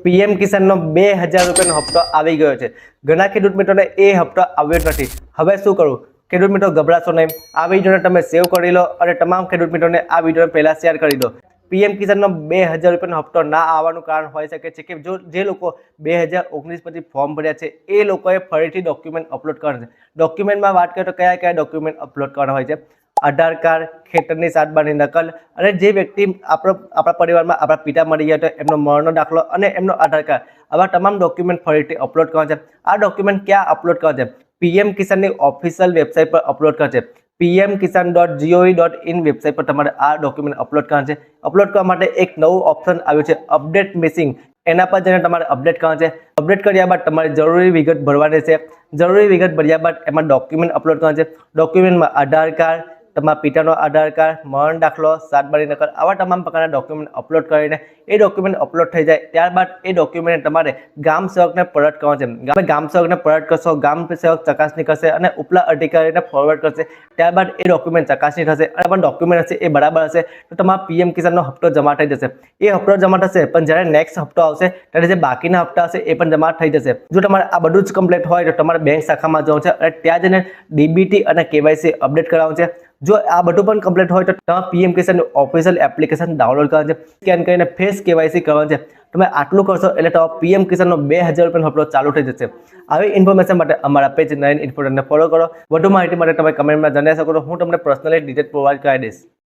PM કિસાનનો 2000 રૂપિયાનો હપ્તો આવી ગયો છે। ઘણા ખેડૂત મિત્રોને એ હપ્તો આવ્યો નથી। હવે શું કરવું? ખેડૂત મિત્રો ગભરાશો નહીં। આ વિડીયોને તમે સેવ કરી લો અને તમામ ખેડૂત મિત્રોને આ વિડીયોને પહેલા શેર કરી દો। પીએમ કિસાનનો 2000 રૂપિયાનો હપ્તો ના આવવાનું કારણ હોઈ શકે છે કે જે લોકો 2019 પછી ફોર્મ ભર્યા છે એ લોકોએ ફરીથી ડોક્યુમેન્ટ અપલોડ કરવાના છે। ડોક્યુમેન્ટમાં વાત કરીએ તો કયા કયા ડોક્યુમેન્ટ અપલોડ કરવાના હોય છે? આધાર કાર્ડ, ખેતરની સાતબારની નકલ અને જે વ્યક્તિ આપણા પરિવારમાં આપણા પિતા મરી ગયા તો એમનો મરણનો દાખલો અને એમનો આધાર કાર્ડ, આવા તમામ ડોક્યુમેન્ટ ફરીથી અપલોડ કરવા છે। આ ડોક્યુમેન્ટ ક્યાં અપલોડ કરવા છે? પીએમ કિસાનની ઓફિશિયલ વેબસાઇટ પર અપલોડ કરવા છે। pmkisan.gov.in વેબસાઇટ પર તમારે આ ડોક્યુમેન્ટ અપલોડ કરવાના છે। અપલોડ કરવા માટે એક નવું ઓપ્શન આવ્યું છે, અપડેટ મિસિંગ। એના પર જઈને તમારે અપડેટ કરવાનું છે। અપડેટ કર્યા બાદ તમારે જરૂરી વિગત ભરવાની છે। જરૂરી વિગત ભર્યા બાદ એમાં ડોક્યુમેન્ટ અપલોડ કરવાનું છે। ડોક્યુમેન્ટમાં આધાર કાર્ડ, તમારા પિતાનો આધાર કાર્ડ, મરણ દાખલો, સાતબારી નકલ, આવા તમામ પ્રકારના ડોક્યુમેન્ટ અપલોડ કરીને એ ડોક્યુમેન્ટ અપલોડ થઈ જાય ત્યારબાદ એ ડોક્યુમેન્ટ તમારે ગામ સેવકને પરત કરવાનું છે। ગામ સેવકને પરત કરશો, ગામ સેવક ચકાસણી કરશે અને ઉપલા અધિકારીને ફોરવર્ડ કરશે। ત્યારબાદ એ ડોક્યુમેન્ટ ચકાસણી થશે અને પણ ડોક્યુમેન્ટ હશે એ બરાબર હશે તો તમારા પીએમ કિસાનનો હપ્તો જમા થઈ જશે। એ હપ્તો જમા થશે પણ જ્યારે નેક્સ્ટ હપ્તો આવશે ત્યારે જે બાકીના હપ્તા હશે એ પણ જમા થઈ જશે। જો તમારે આ બધું જ કમ્પ્લીટ હોય તો તમારે બેંક શાખામાં જવું છે અને ત્યાં જઈને ડીબીટી અને કેવાયસી અપડેટ કરાવવાનું છે। જો આ બધું પણ કમ્પ્લીટ હોય તો તમે પીએમ કિસાનની ઓફિશિયલ એપ્લિકેશન ડાઉનલોડ કરવાની છે, સ્કેન કરીને ફેસ કેવાયસી કરવાનું છે। તમે આટલું કરશો એટલે તમારો પીએમ કિસાનનો 2000 રૂપિયાનો હપ્તો ચાલુ થઈ જશે। આવી ઇન્ફોર્મેશન માટે અમારા પેજ 9 ઇન્ફોને ફોલો કરો। વધુ માહિતી માટે તમે કમેન્ટમાં જણાવી શકો છો, હું તમને પર્સનલી ડિટેલ પ્રોવાઈડ કરી દઈશ।